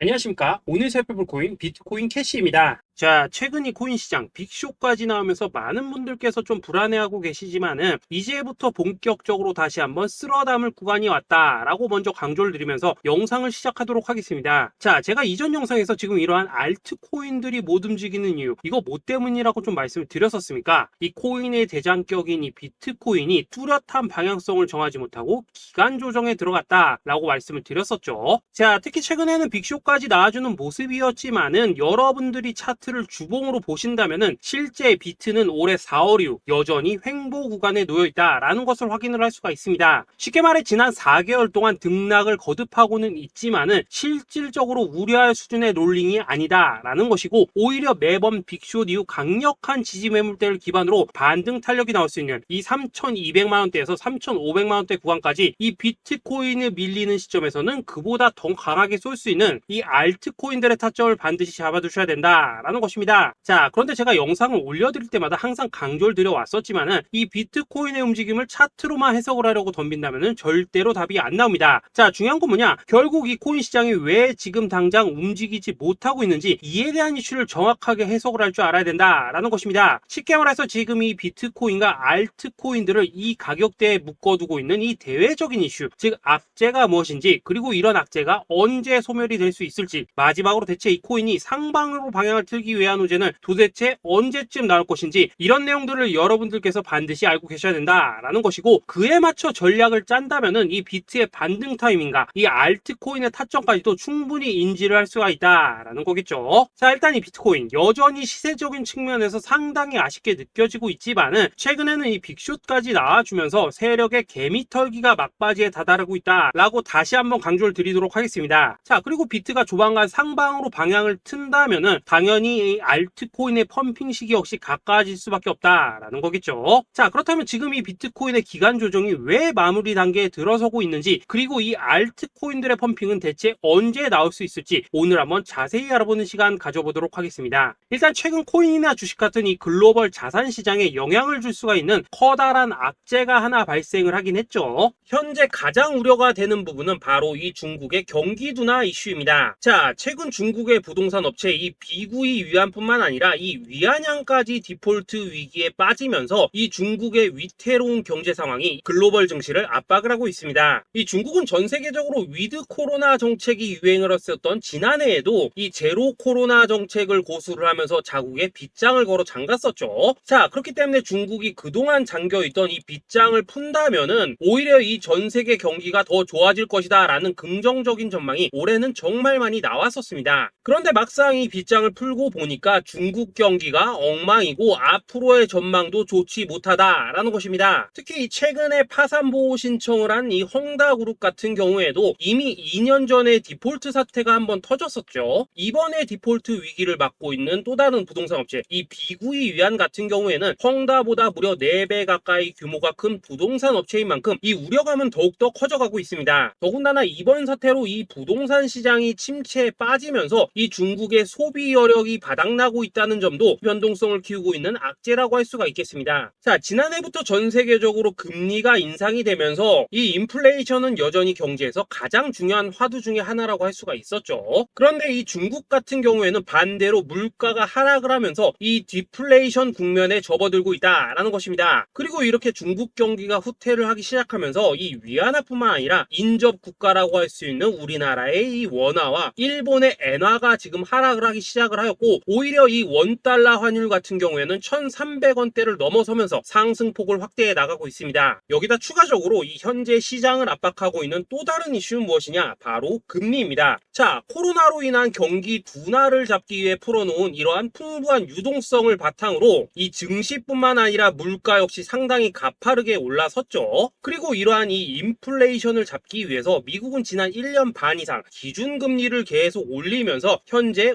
안녕하십니까. 오늘 살펴볼 코인 비트코인 캐시입니다. 자, 최근 이 코인 시장 빅쇼까지 나오면서 많은 분들께서 좀 불안해하고 계시지만은 이제부터 본격적으로 다시 한번 쓸어 담을 구간이 왔다라고 먼저 강조를 드리면서 영상을 시작하도록 하겠습니다. 자, 제가 이전 영상에서 지금 이러한 알트코인들이 못 움직이는 이유, 이거 뭐 때문이라고 좀 말씀을 드렸었습니까? 이 코인의 대장격인 이 비트코인이 뚜렷한 방향성을 정하지 못하고 기간 조정에 들어갔다라고 말씀을 드렸었죠. 자, 특히 최근에는 빅쇼까지 나와주는 모습이었지만은 여러분들이 차트를 주봉으로 보신다면은 실제 비트는 올해 4월 이후 여전히 횡보 구간에 놓여 있다라는 것을 확인을 할 수가 있습니다. 쉽게 말해 지난 4개월 동안 등락을 거듭하고는 있지만은 실질적으로 우려할 수준의 롤링이 아니다라는 것이고, 오히려 매번 빅쇼 이후 강력한 지지 매물대를 기반으로 반등 탄력이 나올 수 있는 이 3,200만 원대에서 3,500만 원대 구간까지 이 비트코인을 밀리는 시점에서는 그보다 더 강하게 쏠 수 있는 이 알트코인들의 타점을 반드시 잡아두셔야 된다라는 것입니다. 자, 그런데 제가 영상을 올려드릴 때마다 항상 강조를 드려왔었지만은 이 비트코인의 움직임을 차트로만 해석을 하려고 덤빈다면은 절대로 답이 안 나옵니다. 자, 중요한 건 뭐냐? 결국 이 코인 시장이 왜 지금 당장 움직이지 못하고 있는지, 이에 대한 이슈를 정확하게 해석을 할 줄 알아야 된다라는 것입니다. 쉽게 말해서 지금 이 비트코인과 알트코인들을 이 가격대에 묶어두고 있는 이 대외적인 이슈, 즉 악재가 무엇인지, 그리고 이런 악재가 언제 소멸이 될 수 있을지, 마지막으로 대체 이 코인이 상방으로 방향을 틀기 위한 호재는 도대체 언제쯤 나올 것인지, 이런 내용들을 여러분들께서 반드시 알고 계셔야 된다라는 것이고, 그에 맞춰 전략을 짠다면은 이 비트의 반등 타이밍과 이 알트코인의 타점까지도 충분히 인지를 할 수가 있다라는 거겠죠. 자, 일단 이 비트코인 여전히 시세적인 측면에서 상당히 아쉽게 느껴지고 있지만은 최근에는 이 빅숏까지 나와주면서 세력의 개미털기가 막바지에 다다르고 있다라고 다시 한번 강조를 드리도록 하겠습니다. 자, 그리고 비트가 조만간 상방으로 방향을 튼다면은 당연히 이 알트코인의 펌핑 시기 역시 가까워질 수밖에 없다라는 거겠죠. 자, 그렇다면 지금 이 비트코인의 기간 조정이 왜 마무리 단계에 들어서고 있는지, 그리고 이 알트코인들의 펌핑은 대체 언제 나올 수 있을지 오늘 한번 자세히 알아보는 시간 가져보도록 하겠습니다. 일단 최근 코인이나 주식 같은 이 글로벌 자산 시장에 영향을 줄 수가 있는 커다란 악재가 하나 발생을 하긴 했죠. 현재 가장 우려가 되는 부분은 바로 이 중국의 경기 둔화 이슈입니다. 자, 최근 중국의 부동산 업체 이 비구이 위안뿐만 아니라 이 위안양까지 디폴트 위기에 빠지면서 이 중국의 위태로운 경제 상황이 글로벌 증시를 압박을 하고 있습니다. 이 중국은 전 세계적으로 위드 코로나 정책이 유행을 했었던 지난해에도 이 제로 코로나 정책을 고수를 하면서 자국에 빗장을 걸어 잠갔었죠. 자, 그렇기 때문에 중국이 그동안 잠겨있던 이 빗장을 푼다면은 오히려 이 전 세계 경기가 더 좋아질 것이다 라는 긍정적인 전망이 올해는 정말 많이 나왔었습니다. 그런데 막상 이 빗장을 풀고 보니까 중국 경기가 엉망이고 앞으로의 전망도 좋지 못하다라는 것입니다. 특히 최근에 파산 보호 신청을 한 이 헝다그룹 같은 경우에도 이미 2년 전에 디폴트 사태가 한번 터졌었죠. 이번에 디폴트 위기를 맞고 있는 또 다른 부동산 업체 이 비구이 위안 같은 경우에는 헝다보다 무려 4배 가까이 규모가 큰 부동산 업체인 만큼 이 우려감은 더욱더 커져가고 있습니다. 더군다나 이번 사태로 이 부동산 시장이 침체에 빠지면서 이 중국의 소비 여력이 바닥나고 있다는 점도 변동성을 키우고 있는 악재라고 할 수가 있겠습니다. 자, 지난해부터 전 세계적으로 금리가 인상이 되면서 이 인플레이션은 여전히 경제에서 가장 중요한 화두 중에 하나라고 할 수가 있었죠. 그런데 이 중국 같은 경우에는 반대로 물가가 하락을 하면서 이 디플레이션 국면에 접어들고 있다라는 것입니다. 그리고 이렇게 중국 경기가 후퇴를 하기 시작하면서 이 위안화뿐만 아니라 인접 국가라고 할 수 있는 우리나라의 이 원화와 일본의 엔화가 지금 하락을 하기 시작을 하였고, 오히려 이 원달러 환율 같은 경우에는 1,300원대를 넘어서면서 상승폭을 확대해 나가고 있습니다. 여기다 추가적으로 이 현재 시장을 압박하고 있는 또 다른 이슈는 무엇이냐? 바로 금리입니다. 자, 코로나로 인한 경기 둔화를 잡기 위해 풀어놓은 이러한 풍부한 유동성을 바탕으로 이 증시뿐만 아니라 물가 역시 상당히 가파르게 올라섰죠. 그리고 이러한 이 인플레이션을 잡기 위해서 미국은 지난 1년 반 이상 기준금리를 계속 올리면서 현재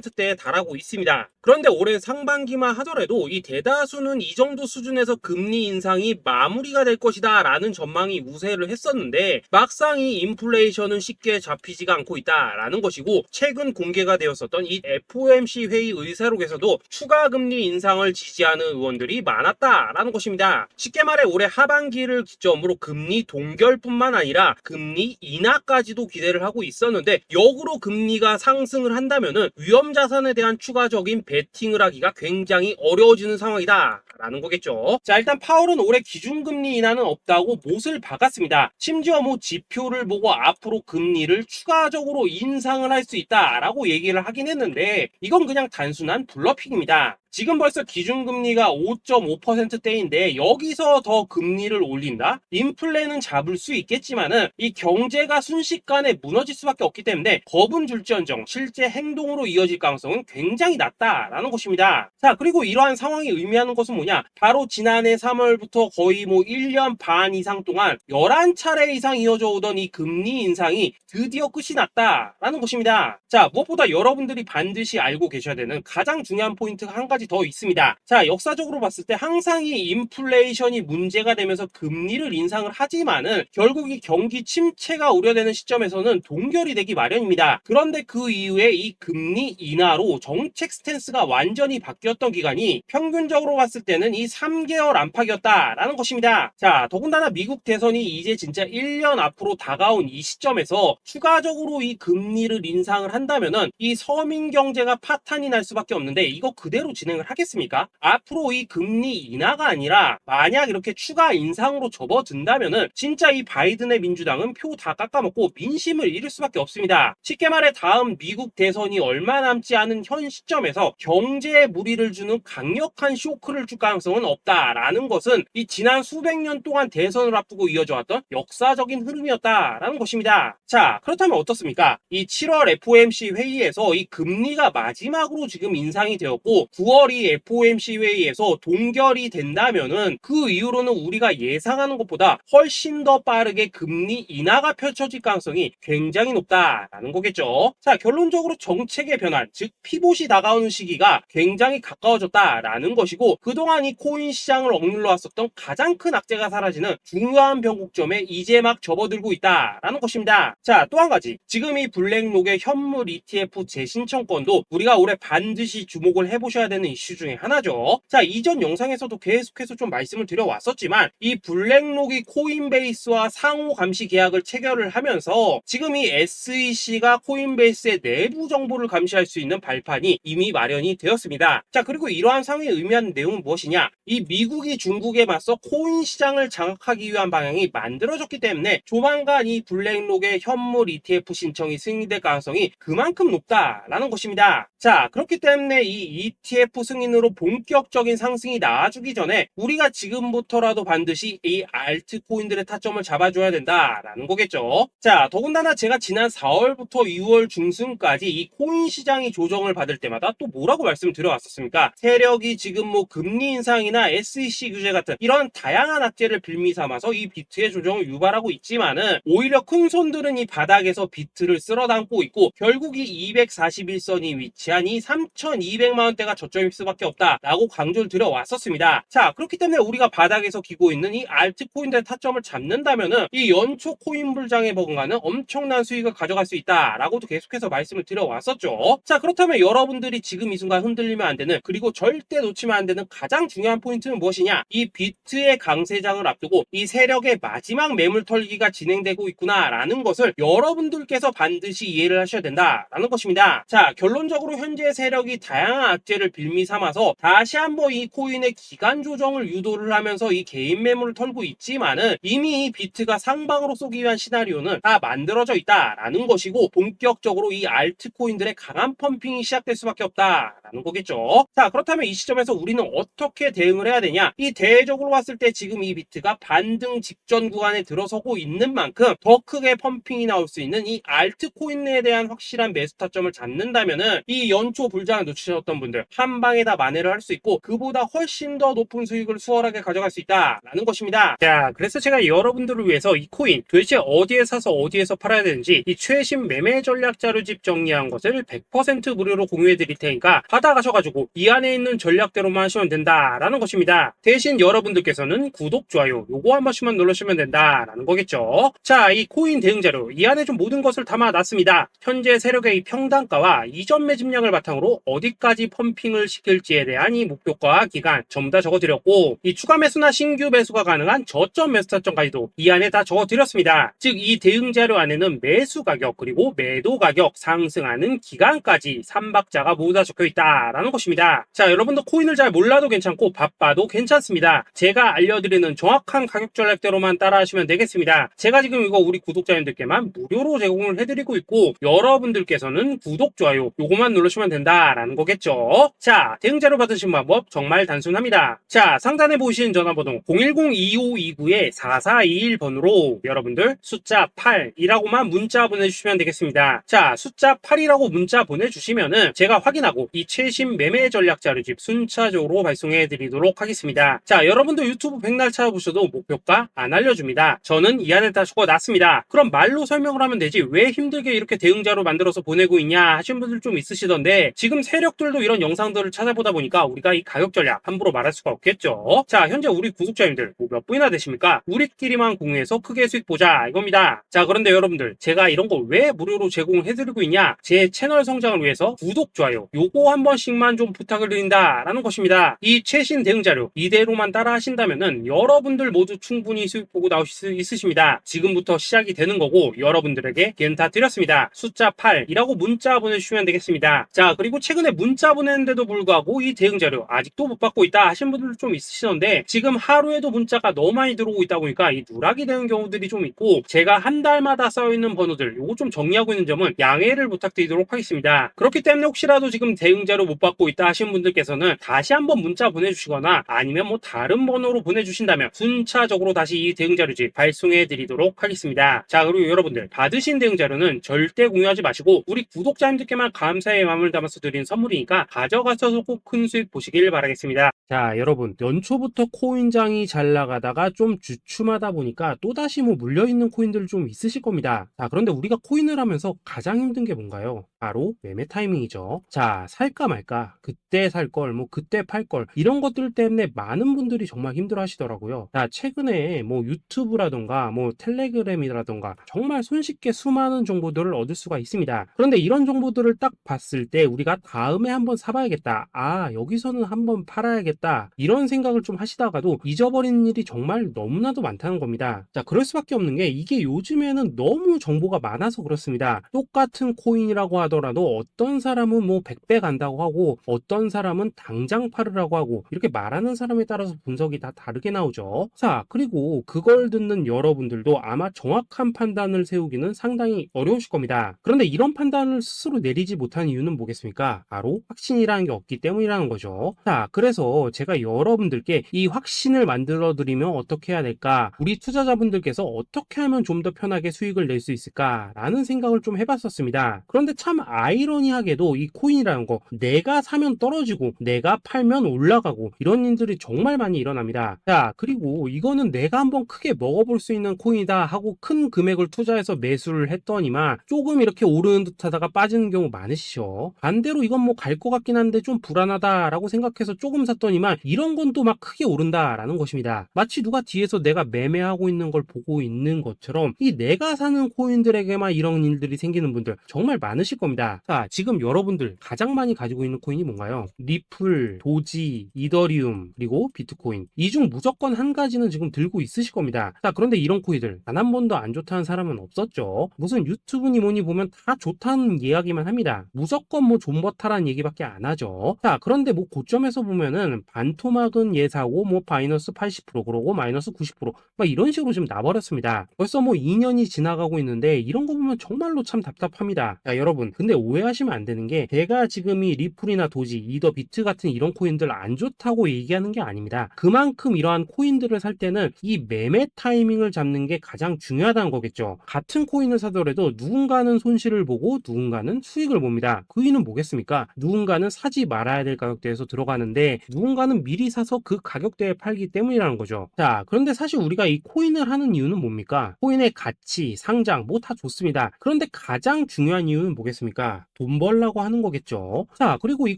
50%대에 달하고 있습니다. 그런데 올해 상반기만 하더라도 이 대다수는 이 정도 수준에서 금리 인상이 마무리가 될 것이다 라는 전망이 우세를 했었는데, 막상 이 인플레이션은 쉽게 잡히지가 않고 있다라는 것이고, 최근 공개가 되었었던 이 FOMC 회의 의사록에서도 추가 금리 인상을 지지하는 의원들이 많았다라는 것입니다. 쉽게 말해 올해 하반기를 기점으로 금리 동결뿐만 아니라 금리 인하까지도 기대를 하고 있었는데, 역으로 금리가 상승을 한다면은 위험 자산에 대한 추가적인 베팅을 하기가 굉장히 어려워지는 상황이다 라는 거겠죠. 자, 일단 파월은 올해 기준금리 인하는 없다고 못을 박았습니다. 심지어 뭐 지표를 보고 앞으로 금리를 추가적으로 인상을 할 수 있다라고 얘기를 하긴 했는데, 이건 그냥 단순한 블러핑입니다. 지금 벌써 기준금리가 5.5%대인데 여기서 더 금리를 올린다? 인플레는 잡을 수 있겠지만은 이 경제가 순식간에 무너질 수밖에 없기 때문에 겁은 줄지언정 실제 행동으로 이어질 가능성은 굉장히 낮다라는 것입니다. 자, 그리고 이러한 상황이 의미하는 것은 뭐냐? 바로 지난해 3월부터 거의 뭐 1년 반 이상 동안 11차례 이상 이어져 오던 이 금리 인상이 드디어 끝이 났다라는 것입니다. 자, 무엇보다 여러분들이 반드시 알고 계셔야 되는 가장 중요한 포인트가 한 가지 더 있습니다. 자, 역사적으로 봤을 때 항상 이 인플레이션이 문제가 되면서 금리를 인상을 하지만은 결국 이 경기 침체가 우려되는 시점에서는 동결이 되기 마련입니다. 그런데 그 이후에 이 금리 인하로 정책 스탠스가 완전히 바뀌었던 기간이 평균적으로 봤을 때는 이 3개월 안팎이었다라는 것입니다. 자, 더군다나 미국 대선이 이제 진짜 1년 앞으로 다가온 이 시점에서 추가적으로 이 금리를 인상을 한다면은 이 서민 경제가 파탄이 날 수밖에 없는데, 이거 그대로 진행을 하겠습니까? 앞으로 이 금리 인하가 아니라 만약 이렇게 추가 인상으로 접어든다면은 진짜 이 바이든의 민주당은 표 다 깎아먹고 민심을 잃을 수밖에 없습니다. 쉽게 말해 다음 미국 대선이 얼마 남지 않은 현 시점에서 경제에 무리를 주는 강력한 쇼크를 줄 가능성은 없다라는 것은 이 지난 수백 년 동안 대선을 앞두고 이어져 왔던 역사적인 흐름이었다라는 것입니다. 자, 그렇다면 어떻습니까? 이 7월 FOMC 회의에서 이 금리가 마지막으로 지금 인상이 되었고 9월 이 FOMC 회의에서 동결이 된다면은 그 이후로는 우리가 예상하는 것보다 훨씬 더 빠르게 금리 인하가 펼쳐질 가능성이 굉장히 높다라는 거겠죠. 자, 결론적으로 정책의 변환, 즉 피봇이 다가오는 시기가 굉장히 가까워졌다라는 것이고, 그동안 이 코인 시장을 억눌러 왔었던 가장 큰 악재가 사라지는 중요한 변곡점에 이제 막 접어들고 있다라는 것입니다. 자, 또 한 가지, 지금 이 블랙록의 현물 ETF 재신청권도 우리가 올해 반드시 주목을 해보셔야 되는 이슈 중에 하나죠. 자, 이전 영상에서도 계속해서 좀 말씀을 드려왔었지만 이 블랙록이 코인베이스와 상호 감시 계약을 체결을 하면서 지금 이 SEC가 코인베이스의 내부 정보를 감시할 수 있는 발판이 이미 마련이 되었습니다. 자, 그리고 이러한 상황이 의미하는 내용은 무엇이냐? 이 미국이 중국에 맞서 코인 시장을 장악하기 위한 방향이 만들어졌기 때문에 조만간 이 블랙록의 현물 ETF 신청이 승인될 가능성이 그만큼 높다라는 것입니다. 자, 그렇기 때문에 이 ETF 승인으로 본격적인 상승이 나와주기 전에 우리가 지금부터라도 반드시 이 알트코인들의 타점을 잡아줘야 된다라는 거겠죠. 자, 더군다나 제가 지난 4월부터 6월 중순까지 이 코인 시장이 조정을 받을 때마다 또 뭐라고 말씀드려왔었습니까? 세력이 지금 뭐 금리 인상이나 SEC 규제 같은 이런 다양한 악재를 빌미 삼아서 이 비트의 조정을 유발하고 있지만은 오히려 큰 손들은 이 바닥에서 비트를 쓸어담고 있고 결국 이 241선이 위치한 이 3,200만 원대가 저점일 수밖에 없다라고 강조를 드려왔었습니다. 자, 그렇기 때문에 우리가 바닥에서 기고 있는 이 알트코인들의 타점을 잡는다면은 이 연초 코인 불장에 버금가는 엄청난 수익을 가져갈 수 있다라고도 계속해서 말씀을 드려왔었죠. 자, 그렇다면 여러분들이 지금 이 순간 흔들리면 안 되는, 그리고 절대 놓치면 안 되는 가장 중요한 포인트는 무엇이냐? 이 비트의 강세장을 앞두고 이 세력의 마지막 매물 털기가 진행되고 있구나라는 것을 여러분들께서 반드시 이해를 하셔야 된다라는 것입니다. 자, 결론적으로 현재 세력이 다양한 악재를 빌미 삼아서 다시 한번 이 코인의 기간 조정을 유도를 하면서 이 개인 매물을 털고 있지만은 이미 이 비트가 상방으로 쏘기 위한 시나리오는 다 만들어져 있다라는 것이고, 본격적으로 이 알트코인들의 강한 펌핑이 시작될 수밖에 없다라는 거겠죠. 자, 그렇다면 이 시점에서 우리는 어떻게 대응을 해야 되냐? 이 대외적으로 봤을 때 지금 이 비트가 반등 직전 구간에 들어서고 있는 만큼 더 크게 펌핑이 나올 수 있는 이 알트코인에 대한 확실한 매수 타점을 잡는다면은 이 연초 불장을 놓치셨던 분들 한 방에 다 만회를 할 수 있고 그보다 훨씬 더 높은 수익을 수월하게 가져갈 수 있다라는 것입니다. 자, 그래서 제가 여러분들을 위해서 이 코인 도대체 어디에 사서 어디에서 팔아야 되는지 이 최신 매매 전략 자료집 정리한 것을 100% 무료로 공유해 드릴 테니까 받아가셔가지고 이 안에 있는 전략대로만 하시면 된다라는 것입니다. 대신 여러분들께서는 구독, 좋아요 요거 한 번씩만 눌러주시면 된다라는 거겠죠. 자, 이 코인 대응 자료 이 안에 좀 모든 것을 담아놨습니다. 현재 세력의 이 평단가와 이전 매집량을 바탕으로 어디까지 펌핑을 시킬지에 대한 이 목표가 기간 전부 다 적어드렸고 이 추가 매수나 신규 매수가 가능한 저점 매수 타점까지도 이 안에 다 적어드렸습니다. 즉 이 대응 자료 안에는 매수 가격 그리고 매도 가격 상승하는 기간까지 3박자가 모두 다 적혀있다라는 것입니다. 자, 여러분도 코인을 잘 몰라도 괜찮고 바빠도 괜찮습니다. 제가 알려드리는 정확한 가격 전략대로만 따라하시면 되겠습니다. 제가 지금 이거 우리 구독자님들께만 무료로 제공을 해드리고 있고 여러분들께서는 구독, 좋아요 요거만 누르시면 된다라는 거겠죠. 자, 대응 자료 받으신 방법 정말 단순합니다. 자, 상단에 보이신 전화번호 010-2529-4421번으로 여러분들 숫자 8이라고만 문자 보내주시면 되겠습니다. 자, 숫자 8이라고 문자 보내주시면은 제가 확인하고 이 최신 매매 전략 자료집 순차적으로 발송해 드리도록 하겠습니다. 자, 여러분도 유튜브 백날 찾아보셔도 목표가 안 알려줍니다. 저는 이 안에 다 적어놨습니다. 그럼 말로 설명을 하면 되지 왜 힘들게 이렇게 대응 자료 만들어서 보내고 있냐 하신 분들 좀 있으시던데 지금 세력들도 이런 영상들을 찾아보다 보니까 우리가 이 가격 전략 함부로 말할 수가 없겠죠. 자, 현재 우리 구독자님들 몇 분이나 되십니까? 우리끼리만 공유해서 크게 수익 보자 이겁니다. 자, 그런데 여러분들 제가 이런 거 왜 무료로 제공해드리고 있냐? 제 채널 성장을 위해서 구독, 좋아요 요거 한 번씩만 좀 부탁을 드린다라는 것입니다. 이 최신 대응 자료 이대로만 따라 하신다면은 여러분들 모두 충분히 수익 보고 나오실 수 있으십니다. 지금부터 시작이 되는 거고 여러분들에게 기회는 다 드렸습니다. 숫자 8이라고 문자 보내주시면 되겠습니다. 자, 그리고 최근에 문자 보냈는데도 불구하고 이 대응 자료 아직도 못 받고 있다 하신 분들 좀 있으시던데 지금 하루에도 문자가 너무 많이 들어오고 있다 보니까 이 누락이 되는 경우들이 좀 있고 제가 한 달마다 쌓여있는 번호들 요거 좀 정리하고 있는 점은 양해를 부탁드리도록 하겠습니다. 그렇기 때문에 혹시라도 지금 대응 자료 못 받고 있다 하신 분들께서는 다시 한번 문자 보내주시거나 아니면 뭐 다른 번호로 보내주신다면 순차적으로 다시 이 대응 자료집 발송해 드리도록 하겠습니다. 자, 그리고 여러분들 받으신 대응 자료는 절대 공유하지 마시고 우리 구독자님들께만 감사의 마음을 담아서 드린 선물이니까 가져가셔서 꼭 큰 수익 보시길 바라겠습니다. 자, 여러분 연초부터 코인장이 잘 나가다가 좀 주춤하다 보니까 또다시 뭐 물려있는 코인들 좀 있으실 겁니다. 자, 그런데 우리가 코인을 하면서 가장 힘든 게 뭔가요? 바로 매매 타이밍이죠. 자, 살까 말까 그때 살 걸 뭐 그때 팔 걸 이런 것들 때문에 많은 분들이 정말 힘들어 하시더라고요. 자, 최근에 뭐 유튜브라던가 뭐 텔레그램이라던가 정말 손쉽게 수많은 정보들을 얻을 수가 있습니다. 그런데 이런 정보들을 딱 봤을 때 우리가 다음에 한번 사봐야겠다, 아 여기서는 한번 팔아야겠다 이런 생각을 좀 하시다가도 잊어버리는 일이 정말 너무나도 많다는 겁니다. 자, 그럴 수밖에 없는 게 이게 요즘에는 너무 정보가 많아서 그렇습니다. 똑같은 코인이라고 하더라도 어떤 사람은 뭐 100배 간다고 하고 어떤 사람은 당장 팔으라고 하고 이렇게 말하는 사람에 따라서 분석이 다 다르게 나오죠. 자, 그리고 그걸 듣는 여러분들도 아마 정확한 판단을 세우기는 상당히 어려우실 겁니다. 그런데 이런 판단을 스스로 내리지 못한 이유는 뭐겠습니까? 바로 확신이라는 게 없기 때문이라는 거죠. 자, 그래서 제가 여러분들께 이 확신을 만들어 드리면 어떻게 해야 될까? 우리 투자자분들께서 어떻게 하면 좀 더 편하게 수익을 낼 수 있을까? 라는 생각을 좀 해봤었습니다. 그런데 참 아이러니하게도 이 코인이라는 거 내가 사면 떨어지고 내가 팔면 올라가고 이런 일들이 정말 많이 일어납니다. 자, 그리고 이거는 내가 한번 크게 먹어볼 수 있는 코인이다 하고 큰 금액을 투자해서 매수를 했더니만 조금 이렇게 오르는 듯 하다가 빠지는 경우 많으시죠. 반대로 이건 뭐 갈 것 같긴 한데 좀 불안하다 라고 생각해서 조금 샀더니만 이런 건 또 막 크게 오른다 라는 것입니다. 마치 누가 뒤에서 내가 매매하고 있는 걸 보고 있는 것처럼 이 내가 사는 코인들에게만 이런 일들이 생기는 분들 정말 많으실 겁니다. 자, 지금 여러분들 가장 많이 가지고 있는 코인이 뭔가요? 리플, 도지, 이더리움, 그리고 비트코인. 이 중 무조건 한 가지는 지금 들고 있으실 겁니다. 자, 그런데 이런 코인들 단 한 번도 안 좋다는 사람은 없었죠. 무슨 유튜브니 뭐니 보면 다 좋다는 이야기만 합니다. 무조건 뭐 존버타라는 얘기밖에 안 하죠. 자, 그런데 뭐 고점에서 보면은 반토막은 예사고 뭐 마이너스 80% 그러고 마이너스 90%막 이런 식으로 지금 나버렸습니다. 벌써 뭐 2년이 지나가고 있는데 이런 거 보면 정말로 참 답답합니다. 자, 여러분 근데 오해하시면 안 되는 게 제가 지금 이 리플이나 도지, 이더 비트 같은 이런 코인들 안 좋다고 얘기하는 게 아닙니다. 그만큼 이러한 코인들을 살 때는 이 매매 타이밍을 잡는 게 가장 중요하다는 거겠죠. 같은 코인을 사더라도 누군가는 손실을 보고 누군가는 수익을 봅니다. 그 이유는 뭐겠습니까? 누군가는 사지 말아야 될 가격대에서 들어가는데 누군가는 미리 사서 그 가격대에 팔기 때문이라는 거죠. 자, 그런데 사실 우리가 이 코인을 하는 이유는 뭡니까? 코인의 가치, 상장 뭐 다 좋습니다. 그런데 가장 중요한 이유는 뭐겠습니까? 돈 벌라고 하는 거겠죠. 자, 그리고 이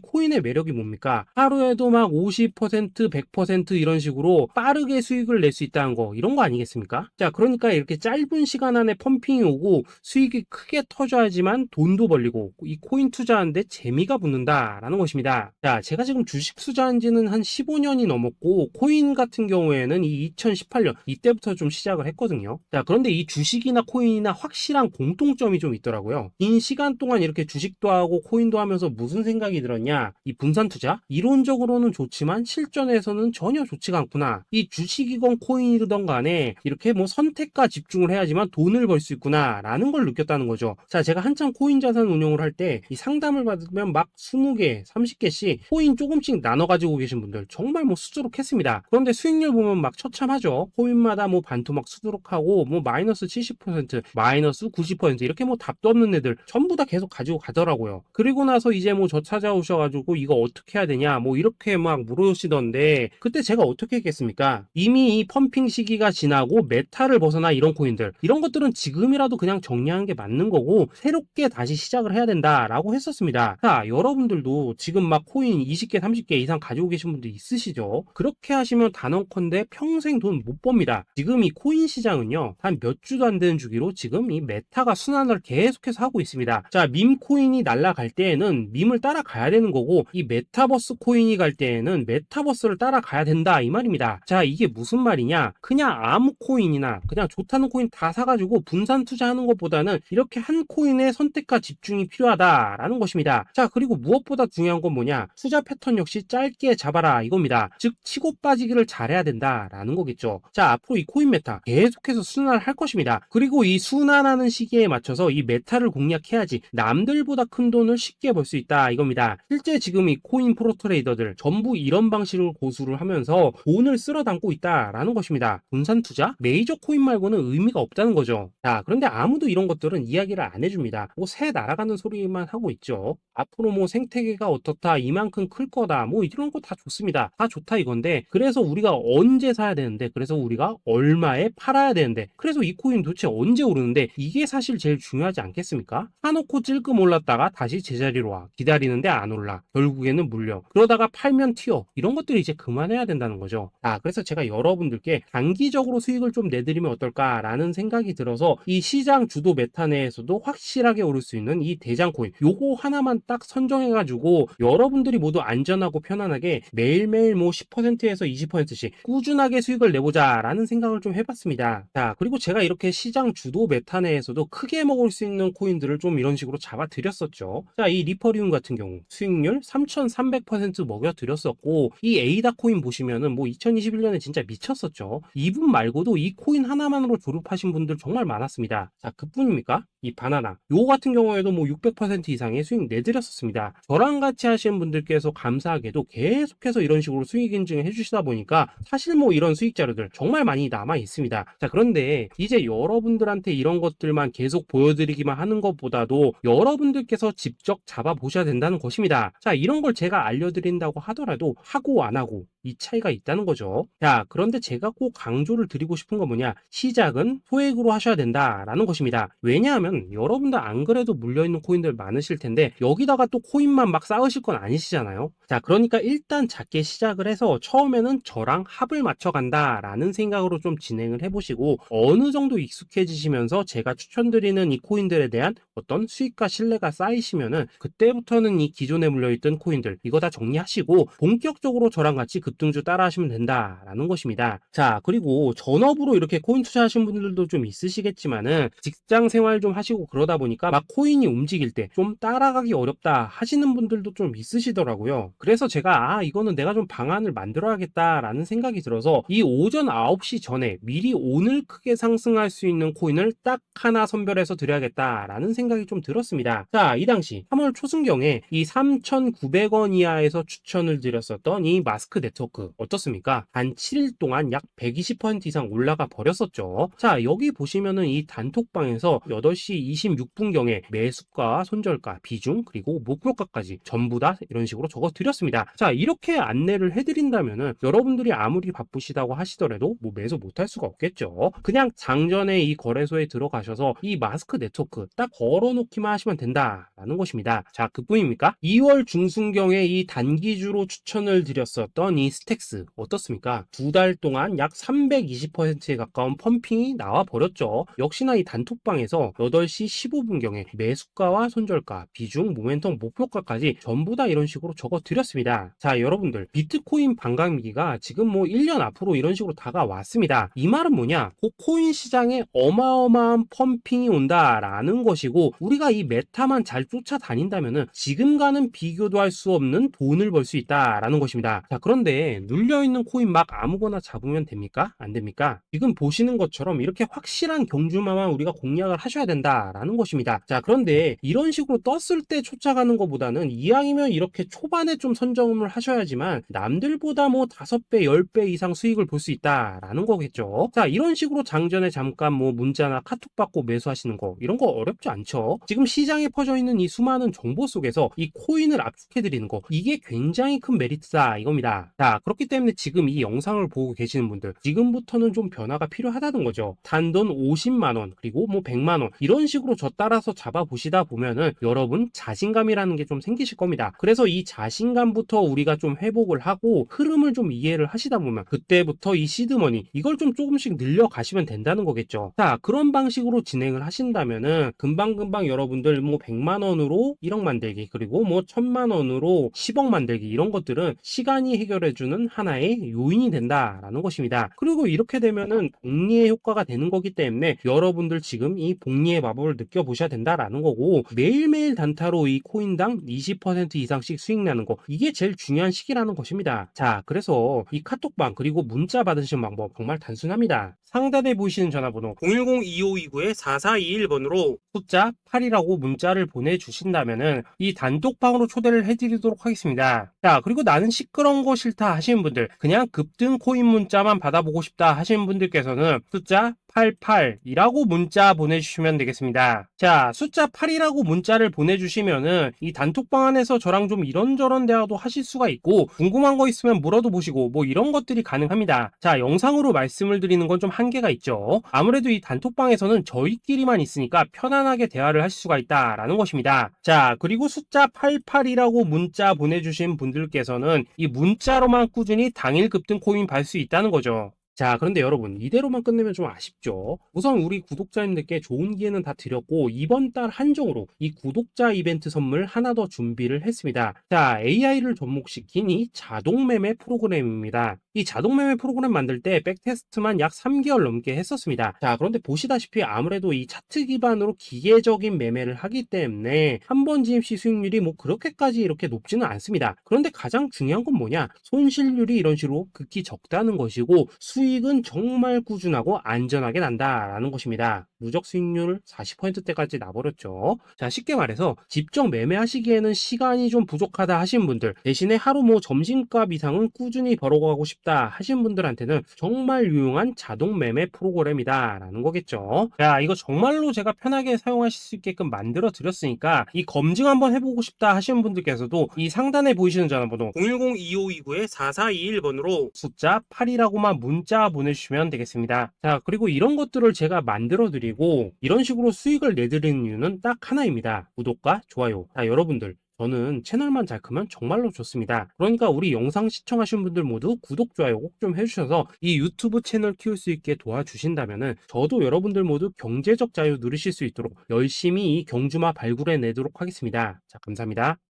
코인의 매력이 뭡니까? 하루에도 막 50%, 100% 이런 식으로 빠르게 수익을 낼 수 있다는 거, 이런 거 아니겠습니까? 자, 그러니까 이렇게 짧은 시간 안에 펌핑이 오고 수익이 크게 터져야지만 돈도 벌리고 이 코인 투자하는데 재미가 붙는다라는 것입니다. 자, 제가 지금 주식 투자한 지는 한 15년이 넘었고 코인 같은 경우에는 이 2018년 이때부터 좀 시작을 했거든요. 자, 그런데 이 주식이나 코인이나 확실한 공통점이 좀 있더라고요. 긴 시간 동안 이렇게 주식도 하고 코인도 하면서 무슨 생각이 들었냐? 이 분산 투자? 이론적으로는 좋지만 실전에서는 전혀 좋지가 않구나. 이 주식이건 코인이든 간에 이렇게 뭐 선택과 집중을 해야지만 돈을 벌 수 있구나 라는 걸 느꼈다는 거죠. 자, 제가 한참 코인 자산 운용을 할 때 이 상담을 받으면 막 20개, 30개씩 코인 조금씩 나눠 가지고 계신 분들 정말 뭐 수두룩했습니다. 그런데 수익률 보면 막 처참하죠. 코인마다 뭐 반토막 수두룩하고 뭐 마이너스 70%, 마이너스 90% 이렇게 뭐 답도 없는 애들 전부 다 계속 가지고 가더라고요. 그리고 나서 이제 뭐 저 찾아오셔가지고 이거 어떻게 해야 되냐 뭐 이렇게 막 물으시던데 그때 제가 어떻게 했겠습니까? 이미 이 펌핑 시기가 지나고 메타를 벗어나 이런 코인들 이런 것들은 지금이라도 그냥 정리하는 게 맞는 거고 새롭게 다시 시작을 해야 된다라고 했었습니다. 자, 여러분들도 지금 막 코인 20개, 30개 이상 가지고 계신 분들 있으시죠? 그렇게 하시면 단언컨대 평생 돈 못 법니다. 지금 이 코인 시장은요 한 몇 주도 안 되는 주기로 지금 이 메타가 순환을 계속해서 하고 있습니다. 자, 밈 코인이 날아갈 때에는 밈을 따라가야 되는 거고 이 메타버스 코인이 갈 때에는 메타버스를 따라가야 된다 이 말입니다. 자, 이게 무슨 말이냐? 그냥 아무 코인이나 그냥 좋다는 코인 다 사가지고 분산 투자하는 것보다는 이렇게 한 코인에 선택과 집중이 필요하다라는 것입니다. 자, 그리고 무엇보다 중요한 건 뭐냐? 투자 패턴 역시 짧게 잡아라 이겁니다. 즉 치고 빠지기를 잘해야 된다라는 거겠죠. 자, 앞으로 이 코인 메타 계속해서 순환을 할 것입니다. 그리고 이 순환하는 시기에 맞춰서 이 메타를 공략해야지 남들보다 큰 돈을 쉽게 벌 수 있다 이겁니다. 실제 지금 이 코인 프로 트레이더들 전부 이런 방식으로 고수를 하면서 돈을 쓸어 담고 있다라는 것입니다. 분산 투자? 메이저 코인 말고는 의미가 없다는 거죠. 자, 그런데 아무도 이런 것들은 이야기를 안 해줍니다. 뭐 새 날아가는 소리만 하고 있죠. 앞으로 뭐 생태계가 어떻다, 이만큼 클 거다, 뭐 이런 거 다 좋습니다. 다 좋다 이건데 그래서 우리가 언제 사야 되는데 그래서 우리가 얼마에 팔아야 되는데 그래서 이 코인 도대체 언제 오르는데 이게 사실 제일 중요하지 않겠습니까? 사놓고 찔끔 올랐다가 다시 제자리로 와 기다리는데 안 올라 결국에는 물려 그러다가 팔면 튀어 이런 것들이 이제 그만해야 된다는 거죠. 그래서 제가 여러분들께 단기적으로 수익을 좀 내드리면 어떨까라는 생각이 들어서 이 시장 주도 메타 내에서도 확실하게 오를 수 있는 이 대장 코인 요거 하나만 딱 선정해가지고 여러분들이 모두 안전하고 편안하게 매일매일 뭐 10%에서 20%씩 꾸준하게 수익을 내보자 라는 생각을 좀 해봤습니다. 자, 그리고 제가 이렇게 시장 주도 메타 내에서도 크게 먹을 수 있는 코인들을 좀 이런 식으로 잡아드렸었죠. 자, 이 리퍼리움 같은 경우 수익률 3300% 먹여드렸었고 이 에이다 코인 보시면은 뭐 2021년에 진짜 미쳤었죠. 이분 말고도 이 코인 하나만으로 졸업하신 분들 정말 많았습니다. 자, 그뿐입니까? 이 바나나 요 같은 경우에도 뭐 600% 이상의 수익 내드렸었습니다. 저랑 같이 하시는 분들께서 감사하게도 계속해서 이런 식으로 수익 인증을 해주시다 보니까 사실 뭐 이런 수익 자료들 정말 많이 남아 있습니다. 자, 그런데 이제 여러분들한테 이런 것들만 계속 보여드리기만 하는 것보다도 여러분들께서 직접 잡아보셔야 된다는 것입니다. 자, 이런 걸 제가 알려드린다고 하더라도 하고 안 하고 이 차이가 있다는 거죠. 자, 그런데 제가 꼭 강조를 드리고 싶은 건 뭐냐? 시작은 소액으로 하셔야 된다라는 것입니다. 왜냐하면 여러분들 안 그래도 물려있는 코인들 많으실 텐데 여기다가 또 코인만 막 쌓으실 건 아니시잖아요. 자, 그러니까 일단 작게 시작을 해서 처음에는 저랑 합을 맞춰간다라는 생각으로 좀 진행을 해보시고 어느 정도 익숙해지시면서 제가 추천드리는 이 코인들에 대한 어떤 수익과 신뢰가 쌓이시면은 그때부터는 이 기존에 물려있던 코인들 이거 다 정리하시고 본격적으로 저랑 같이 급등주 따라 하시면 된다라는 것입니다. 자, 그리고 전업으로 이렇게 코인 투자하신 분들도 좀 있으시겠지만은 직장 생활 좀 하시고 그러다 보니까 막 코인이 움직일 때 좀 따라가기 어렵다 하시는 분들도 좀 있으시더라고요. 그래서 제가 이거는 내가 좀 방안을 만들어야겠다라는 생각이 들어서 이 오전 9시 전에 미리 오늘 크게 상승할 수 있는 코인을 딱 하나 선별해서 드려야겠다라는 생각이 좀 들었습니다. 자, 이 당시 3월 초순경에 이 3,900원 이하에서 추천을 드렸었던 이 마스크 네트워크 어떻습니까? 단 7일 동안 약 120% 이상 올라가 버렸었죠. 자, 여기 보시면은 이 단톡방에서 8시 26분경에 매수가, 손절가, 비중, 그리고 목표가까지 전부 다 이런 식으로 적어 드렸습니다. 자, 이렇게 안내를 해드린다면은 여러분들이 아무리 바쁘시다고 하시더라도 뭐 매수 못할 수가 없겠죠. 그냥 장전에 이 거래소에 들어가셔서 이 마스크 네트워크 딱 걸어놓기만 하시면 된다라는 것입니다. 자, 그뿐입니까? 2월 중순경에 이 단기주로 추천을 드렸었던 이 스택스 어떻습니까? 2달 동안 약 320%에 가까운 펌핑이 나와 버렸죠. 역시나 이 단톡방에서 8시 15분경에 매수가와 손절가, 비중, 모멘텀, 목표가까지 전부 다 이런 식으로 적어 드렸습니다. 자, 여러분들 비트코인 반감기가 지금 뭐 1년 앞으로 이런 식으로 다가왔습니다. 이 말은 뭐냐? 그 코인 시장에 어마어마한 펌핑이 온다라는 것이고 우리가 이 메타만 잘 쫓아다닌다면은 지금과는 비교도 할 수 없는 돈을 벌 수 있다라는 것입니다. 자, 그런데 눌려있는 코인 막 아무거나 잡으면 됩니까? 안 됩니까? 지금 보시는 것처럼 이렇게 확실한 경주마만 우리가 공략을 하셔야 된다라는 것입니다. 자, 그런데 이런 식으로 떴을 때 쫓아가는 것보다는 이왕이면 이렇게 초반에 좀 선점을 하셔야지만 남들보다 뭐 5배, 10배 이상 수익을 볼 수 있다라는 거겠죠. 자, 이런 식으로 장전에 잠깐 뭐 문자나 카톡 받고 매수하시는 거 이런 거 어렵지 않죠. 지금 시장에 퍼져 있는 이 수많은 정보 속에서 이 코인을 압축해 드리는 거 이게 굉장히 큰 메리트다 이겁니다. 자, 그렇기 때문에 지금 이 영상을 보고 계시는 분들 지금부터는 좀 변화가 필요하다는 거죠. 단돈 50만 원 그리고 뭐 100만 원 이런 식으로 저 따라서 잡아 보시다 보면은 여러분 자신감이라는 게 좀 생기실 겁니다. 그래서 이 자신감부터 우리가 좀 회복을 하고 흐름을 좀 이해를 하시다 보면 그때부터 이 시드머니 이걸 좀 조금씩 늘려 가시면 된다는 거겠죠. 자, 그런 방식으로 진행을 하신다면은 금방금방 여러분들 뭐 100만 원으로 1억 만들기 그리고 뭐 1000만 원으로 10억 만들기 이런 것들은 시간이 해결해주는 하나의 요인이 된다라는 것입니다. 그리고 이렇게 되면은 복리의 효과가 되는 거기 때문에 여러분들 지금 이 복리의 마법을 느껴보셔야 된다라는 거고 매일매일 단타로 이 코인당 20% 이상씩 수익 나는 거 이게 제일 중요한 시기라는 것입니다. 자, 그래서 이 카톡방 그리고 문자 받으시는 방법 정말 단순합니다. 상단에 보이시는 전화번호 010-2529-4421번으로 숫자 8이라고 문자를 보내주신다면은 이 단톡방으로 초대를 해드리도록 하겠습니다. 자, 그리고 나는 시끄러운 거 싫다 하시는 분들 그냥 급등 코인 문자만 받아보고 싶다 하시는 분들께서는 숫자 88이라고 문자 보내주시면 되겠습니다. 자, 숫자 8이라고 문자를 보내주시면은 이 단톡방 안에서 저랑 좀 이런저런 대화도 하실 수가 있고 궁금한 거 있으면 물어도 보시고 뭐 이런 것들이 가능합니다. 자, 영상으로 말씀을 드리는 건 좀 한계가 있죠. 아무래도 이 단톡방에서는 저희끼리만 있으니까 편안하게 대화를 하실 수가 있다라는 것입니다. 자, 그리고 숫자 88이라고 문자 보내주신 분들께서는 이 문자로만 꾸준히 당일 급등 코인 받을 수 있다는 거죠. 자, 그런데 여러분 이대로만 끝내면 좀 아쉽죠. 우선 우리 구독자님들께 좋은 기회는 다 드렸고 이번 달 한정으로 이 구독자 이벤트 선물 하나 더 준비를 했습니다. 자, AI를 접목시킨 이 자동매매 프로그램입니다. 이 자동매매 프로그램 만들 때 백테스트만 약 3개월 넘게 했었습니다. 자, 그런데 보시다시피 아무래도 이 차트 기반으로 기계적인 매매를 하기 때문에 한 번 진입 시 수익률이 뭐 그렇게까지 이렇게 높지는 않습니다. 그런데 가장 중요한 건 뭐냐? 손실률이 이런 식으로 극히 적다는 것이고 수익은 정말 꾸준하고 안전하게 난다라는 것입니다. 누적 수익률 40%대까지 나버렸죠. 자, 쉽게 말해서 직접 매매하시기에는 시간이 좀 부족하다 하신 분들 대신에 하루 뭐 점심값 이상은 꾸준히 벌어가고 싶다 하신 분들한테는 정말 유용한 자동 매매 프로그램이다 라는 거겠죠. 자, 이거 정말로 제가 편하게 사용하실 수 있게끔 만들어 드렸으니까 이 검증 한번 해보고 싶다 하시는 분들께서도 이 상단에 보이시는 전화번호 010-2529-4421번으로 숫자 8이라고만 문자 보내주시면 되겠습니다. 자, 그리고 이런 것들을 제가 만들어 드리고 이런 식으로 수익을 내드리는 이유는 딱 하나입니다. 구독과 좋아요. 자, 여러분들 저는 채널만 잘 크면 정말로 좋습니다. 그러니까 우리 영상 시청하신 분들 모두 구독, 좋아요 꼭 좀 해주셔서 이 유튜브 채널 키울 수 있게 도와주신다면은 저도 여러분들 모두 경제적 자유 누리실 수 있도록 열심히 이 경주마 발굴해 내도록 하겠습니다. 자, 감사합니다.